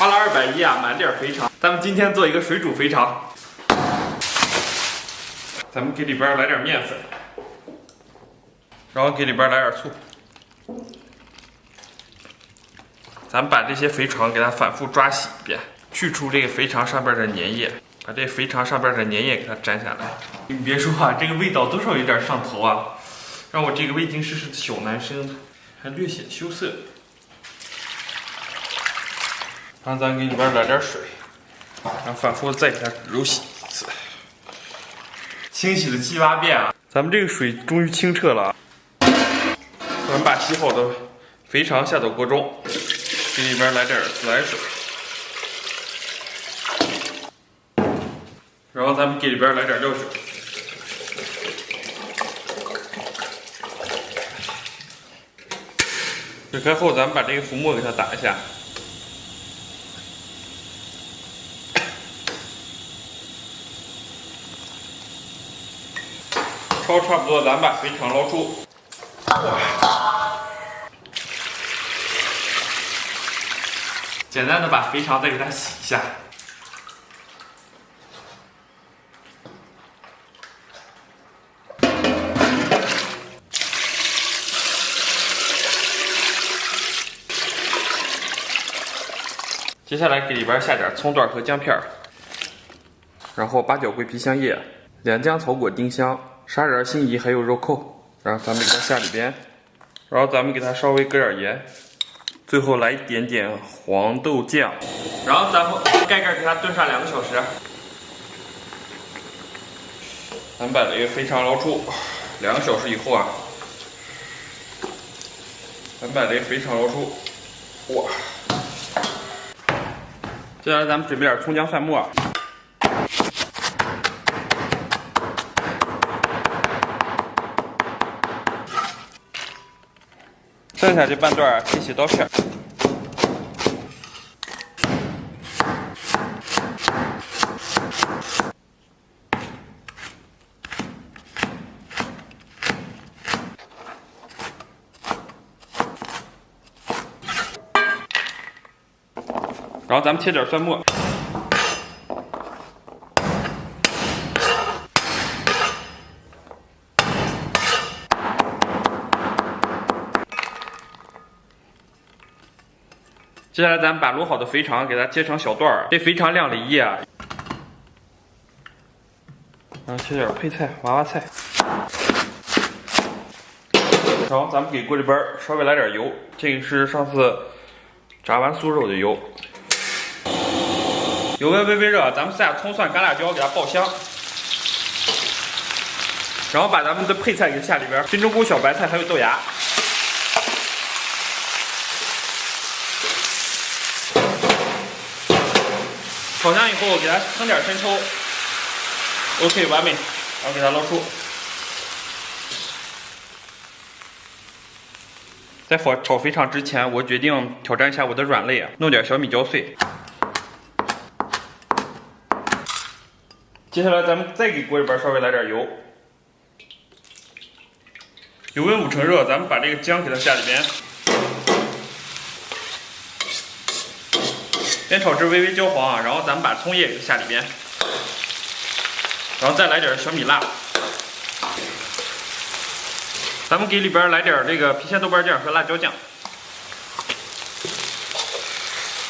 花了210啊，买了点肥肠。咱们今天做一个水煮肥肠。咱们给里边来点面粉，然后给里边来点醋。咱们把这些肥肠给它反复抓洗一遍，去除这个肥肠上边的粘液，把这肥肠上边的粘液给它粘下来。你别说啊，这个味道多少有点上头啊，让我这个未经世事的小男生还略显羞涩。然后咱给里边来点水，然后反复再给它揉洗一次，清洗了7、8遍啊。咱们这个水终于清澈了。咱们把洗好的肥肠下到锅中，给里边来点自来水，然后咱们给里边来点料酒，水开后，咱们把这个浮沫给它打一下，焯差不多，咱们把肥肠捞出。简单的把肥肠再给它洗一下。接下来给里边下点葱段和姜片，然后八角、桂皮、香叶、2姜、草果、丁香、砂仁、辛夷还有肉蔻，然后咱们给它下里边，然后咱们给它稍微搁点盐。最后来一点点黄豆酱，然后咱们盖盖给它炖上2个小时。咱们把这个肥肠捞出，2个小时以后啊，咱们把这个肥肠捞出，哇！接下来咱们准备点葱姜蒜末，剩下这半段切细刀片。然后咱们切点蒜末，接下来咱们把卤好的肥肠给它切成小段儿，这肥肠晾了1夜啊。然后切点配菜，娃娃菜。然后咱们给锅里边稍微来点油，这个是上次炸完酥肉的油。油温微微热，咱们下葱蒜干辣椒给它爆香，然后把咱们的配菜给下里边，金针菇、小白菜还有豆芽。炒香以后给它烹点生抽 ，OK 完美，然后给它捞出。在炒肥肠之前，我决定挑战一下我的软肋，弄点小米椒碎。接下来咱们再给锅里边稍微来点油，油温5成热，咱们把这个姜给它下里边，煸炒至微微焦黄啊，然后咱们把葱叶给它下里边，然后再来点小米辣，咱们给里边来点这个郫县豆瓣酱和辣椒酱，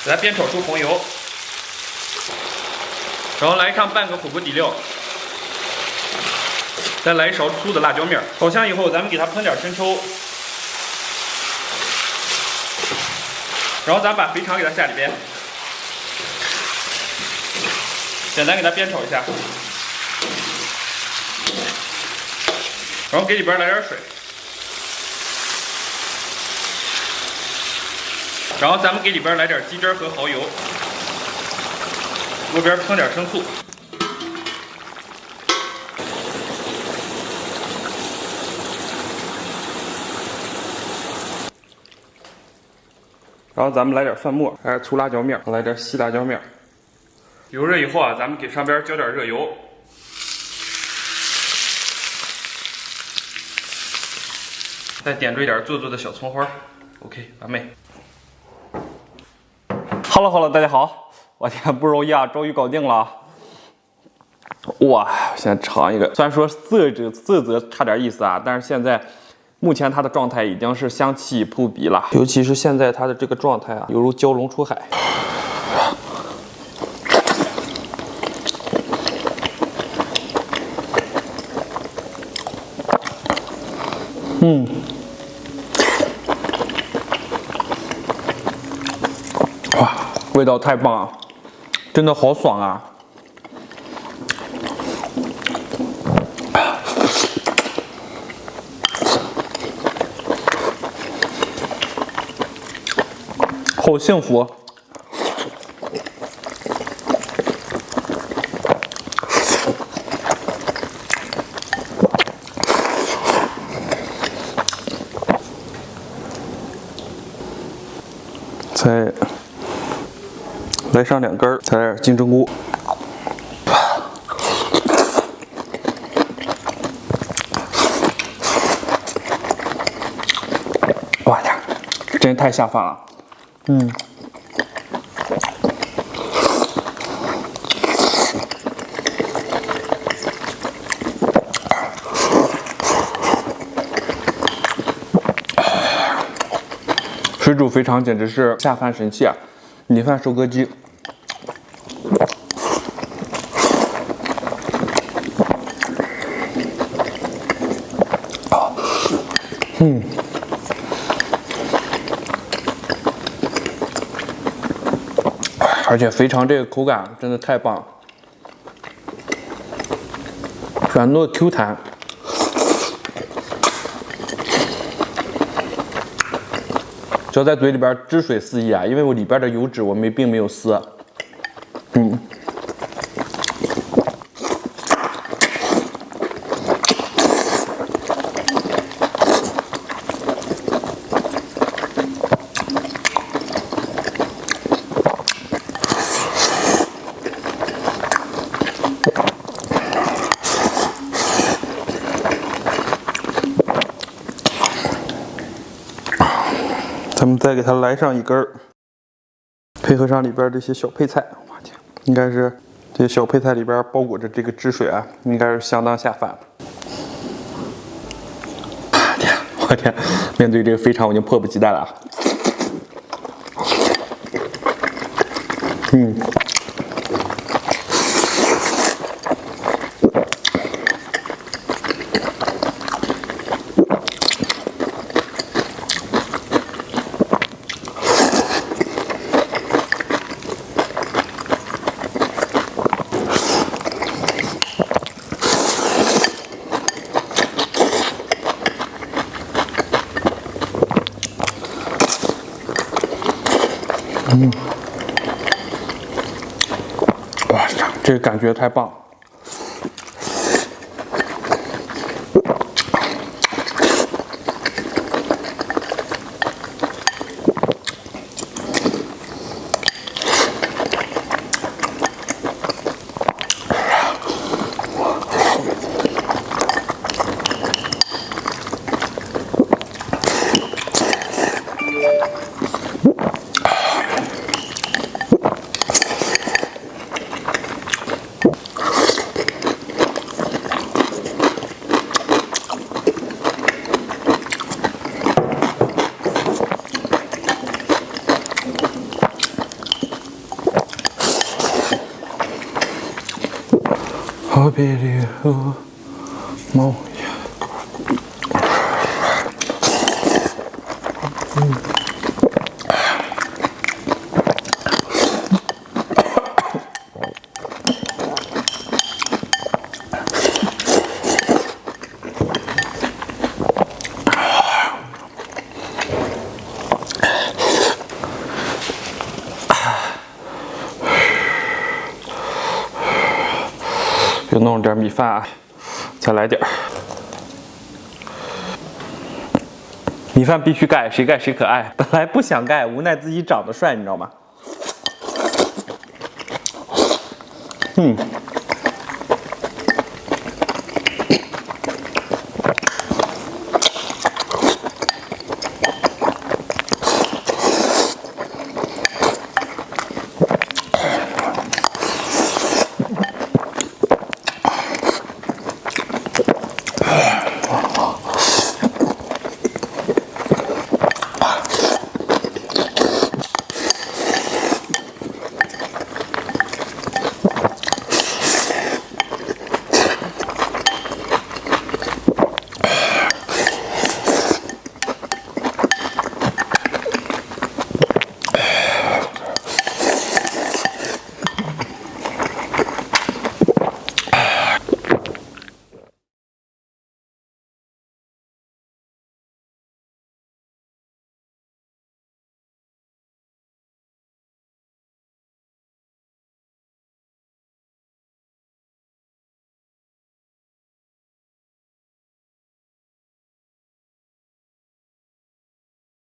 给它煸炒出红油。然后来上半个火锅底料，再来1勺粗的辣椒面。炒香以后，咱们给它烹点生抽，然后咱们把肥肠给它下里边，简单给它煸炒一下，然后给里边来点水，然后咱们给里边来点鸡汁和蚝油。锅边烹点生醋，然后咱们来点蒜末，来点粗辣椒面，来点细辣椒面。油热以后啊，咱们给上边浇点热油，再点缀点做的小葱花 ，OK 完美。Hello，大家好，我天不容易啊，终于搞定了。哇，先尝一个，虽然说色泽差点意思啊，但是现在目前它的状态已经是香气扑鼻了，尤其是现在它的这个状态啊，犹如蛟龙出海。哇，味道太棒了，真的好爽啊！好幸福。再来上2根，再来点金针菇。哇呀，真太下饭了。水煮肥肠简直是下饭神器啊！米饭收割机。而且肥肠这个口感真的太棒了，软糯 Q 弹。嚼在嘴里边汁水四溢啊，因为我里边的油脂我并没有撕。咱们再给它来上1根，配合上里边这些小配菜，我天，应该是这些小配菜里边包裹着这个汁水啊，应该是相当下饭。我天，面对这个肥肠，我已经迫不及待了。哇，这个感觉太棒了。好比你和猫一样。又弄了点米饭啊，再来点儿。米饭必须盖，谁盖谁可爱。本来不想盖，无奈自己长得帅，你知道吗？